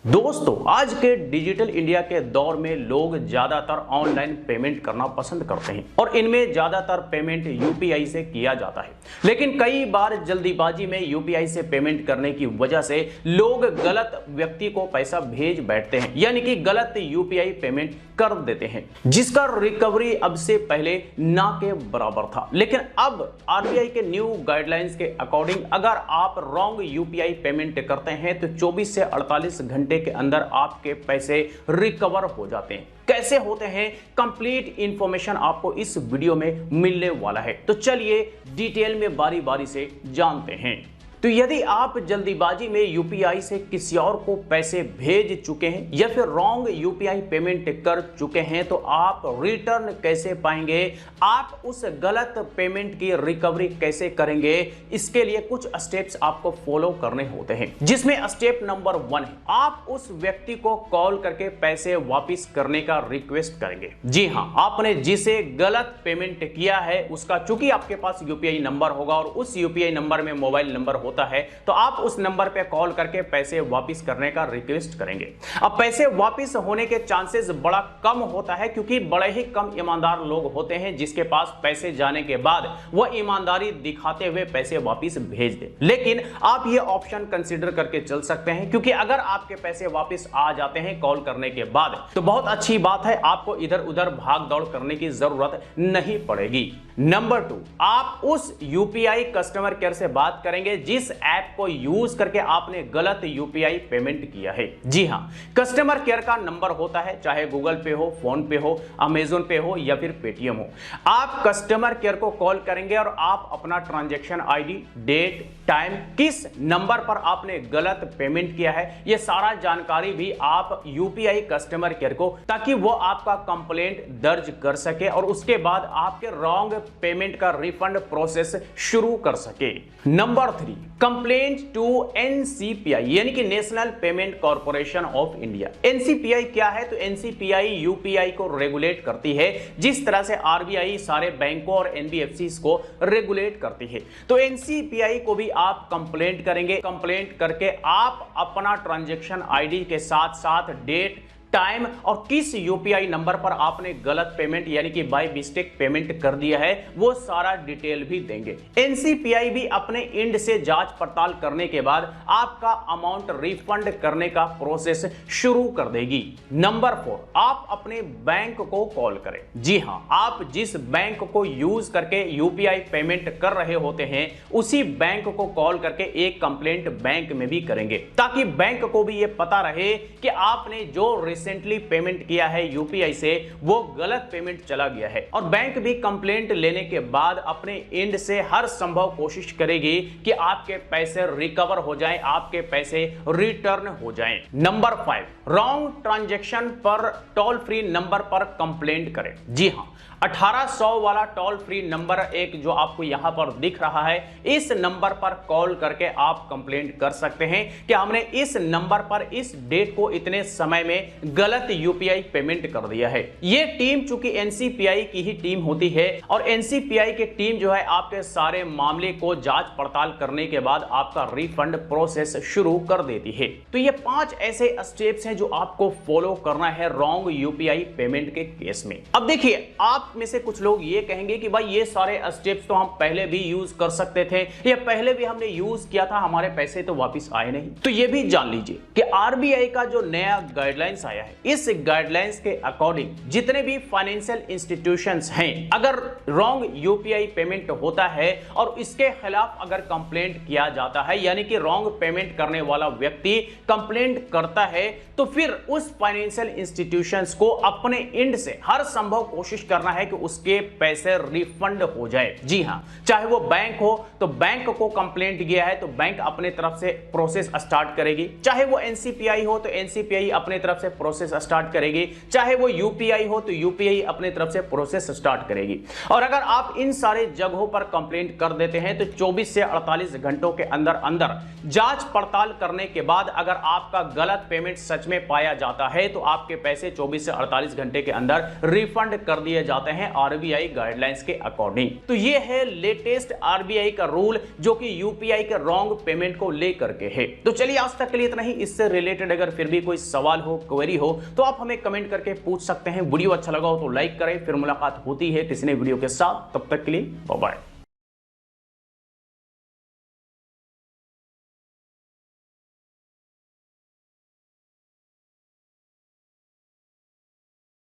दोस्तों, आज के डिजिटल इंडिया के दौर में लोग ज्यादातर ऑनलाइन पेमेंट करना पसंद करते हैं और इनमें ज्यादातर पेमेंट यूपीआई से किया जाता है। लेकिन कई बार जल्दीबाजी में यूपीआई से पेमेंट करने की वजह से लोग गलत व्यक्ति को पैसा भेज बैठते हैं, यानी कि गलत यूपीआई पेमेंट कर देते हैं, जिसका रिकवरी अब से पहले ना के बराबर था। लेकिन अब आरबीआई के न्यू गाइडलाइंस के अकॉर्डिंग अगर आप रॉन्ग यूपीआई पेमेंट करते हैं तो 24 से 48 घंटे के अंदर आपके पैसे रिकवर हो जाते हैं। कैसे होते हैं, कंप्लीट इंफॉर्मेशन आपको इस वीडियो में मिलने वाला है, तो चलिए डिटेल में बारी बारी से जानते हैं। तो यदि आप जल्दीबाजी में यूपीआई से किसी और को पैसे भेज चुके हैं या फिर रॉन्ग यूपीआई पेमेंट कर चुके हैं तो आप रिटर्न कैसे पाएंगे, आप उस गलत पेमेंट की रिकवरी कैसे करेंगे, इसके लिए कुछ स्टेप्स आपको फॉलो करने होते हैं। जिसमें स्टेप नंबर 1 है, आप उस व्यक्ति को कॉल करके पैसे वापस करने का रिक्वेस्ट करेंगे। जी हां, आपने जिसे गलत पेमेंट किया है उसका चूंकि आपके पास यूपीआई नंबर होगा और उस यूपीआई नंबर में मोबाइल नंबर होता है, तो आप उस नंबर पे कॉल करके पैसे वापस करने का रिक्वेस्ट करेंगे। अब पैसे वापस होने के चांसेस बड़ा कम होता है क्योंकि बड़े ही कम ईमानदार लोग होते हैं जिसके पास पैसे जाने के बाद वो ईमानदारी दिखाते हुए पैसे वापस भेज दे। लेकिन आप ये ऑप्शन कंसीडर करके चल सकते हैं क्योंकि अगर आपके पैसे वापस आ जाते हैं कॉल करने के बाद तो बहुत अच्छी बात है, आपको इधर उधर भाग दौड़ करने की जरूरत नहीं पड़ेगी। नंबर 2, आप उस यूपीआई कस्टमर केयर से बात करेंगे जिस ऐप को यूज करके आपने गलत यूपीआई पेमेंट किया है। जी हां, कस्टमर केयर का नंबर होता है, चाहे गूगल पे हो, फोन पे हो, अमेजोन पे हो या फिर पेटीएम हो। आप कस्टमर केयर को कॉल करेंगे और आप अपना ट्रांजैक्शन आईडी, डेट, टाइम, किस नंबर पर आपने गलत पेमेंट किया है, यह सारा जानकारी भी आप यूपीआई कस्टमर केयर को, ताकि वो आपका कंप्लेंट दर्ज कर सके और उसके बाद आपके रॉन्ग पेमेंट का रिफंड प्रोसेस शुरू कर सके। नंबर 3, कंप्लेंट टू एनसीपीआई यानी कि national payment corporation of India. NCPI क्या है? तो एनसीपीआई यूपीआई को रेगुलेट करती है जिस तरह से आरबीआई सारे बैंकों और एनबीएफसी को रेगुलेट करती है। तो एनसीपीआई को भी आप कंप्लेंट करेंगे। कंप्लेंट करके आप अपना ट्रांजैक्शन आईडी के साथ साथ डेट, टाइम और किस यूपीआई नंबर पर आपने गलत पेमेंट यानी कि बाय मिस्टेक पेमेंट कर दिया है वो सारा डिटेल भी देंगे। एनसीपीआई भी अपने एंड से जांच पड़ताल करने के बाद आपका अमाउंट रिफंड करने का प्रोसेस शुरू कर देगी। नंबर 4, आप अपने बैंक को कॉल करें। जी हां, आप जिस बैंक को यूज करके यूपीआई पेमेंट कर रहे होते हैं उसी बैंक को कॉल करके एक कंप्लेंट बैंक में भी करेंगे ताकि बैंक को भी यह पता रहे कि आपने जो रिसेंटली पेमेंट किया है यूपीआई से वो गलत पेमेंट चला गया है। और बैंक भी कंप्लेंट लेने के बाद अपने एंड से हर संभव कोशिश करेगी कि आपके पैसे रिकवर हो जाएं, आपके पैसे रिटर्न हो जाएं। नंबर 5, रॉन्ग ट्रांजैक्शन पर टोल फ्री नंबर पर कंप्लेंट करें। जी हां, 1800 वाला टोल फ्री नंबर एक जो आपको यहां पर दिख रहा है, इस नंबर पर कॉल करके आप कंप्लेंट कर सकते हैं कि हमने इस नंबर पर इस डेट को इतने समय में गलत यूपीआई पेमेंट कर दिया है। यह टीम चूंकि एनसीपीआई की ही टीम होती है और एनसीपीआई की टीम जो है आपके सारे मामले को जांच पड़ताल करने के बाद आपका रिफंड प्रोसेस शुरू कर देती है। तो ये 5 ऐसे स्टेप्स हैं जो आपको फॉलो करना है रॉन्ग यूपीआई पेमेंट के केस में। अब देखिए, आप में से कुछ लोग ये कहेंगे कि भाई ये सारे स्टेप्स तो हम पहले भी यूज कर सकते थे, ये पहले भी हमने यूज किया था, हमारे पैसे तो वापस आए नहीं। तो ये भी जान लीजिए कि आरबीआई का जो नया गाइडलाइंस आया है, इस गाइडलाइंस के अकॉर्डिंग जितने भी फाइनेंशियल इंस्टीट्यूशंस हैं, अगर रॉन्ग यूपीआई पेमेंट होता है और इसके खिलाफ अगर कंप्लेंट किया जाता है यानी कि रॉन्ग पेमेंट करने वाला व्यक्ति कंप्लेंट करता है, तो फिर उस फाइनेंशियल इंस्टीट्यूशंस को अपने एंड से हर संभव कोशिश करना है कि उसके पैसे रिफंड हो जाए। जी हां, चाहे वो बैंक हो तो बैंक को कंप्लेंट किया है तो बैंक अपने तरफ से प्रोसेस स्टार्ट करेगी, चाहे वो एनसीपीआई हो तो एनसीपीआई अपने तरफ से प्रोसेस स्टार्ट करेगी, चाहे वो यूपीआई हो तो यूपीआई अपनी तरफ से प्रोसेस स्टार्ट करेगी। और अगर आप इन सारे जगहों पर कंप्लेंट कर देते हैं तो 24 से 48 घंटों के अंदर अंदर जांच पड़ताल करने के बाद अगर आपका गलत पेमेंट सच में पाया जाता है तो आपके पैसे 24 से 48 घंटे के अंदर रिफंड कर दिए जाते हैं आरबीआई गाइडलाइंस के अकॉर्डिंग। तो ये है लेटेस्ट आरबीआई का रूल जो कि यूपीआई के रॉन्ग पेमेंट को लेकर के है। तो चलिए आज तक के लिए इतना ही। इससे रिलेटेड अगर फिर भी कोई सवाल हो, क्वेरी हो तो आप हमें कमेंट करके पूछ सकते हैं। वीडियो अच्छा लगा हो तो लाइक करें। फिर मुलाकात होती है किसी नए वीडियो के साथ, तब तक के लिए बाय बाय।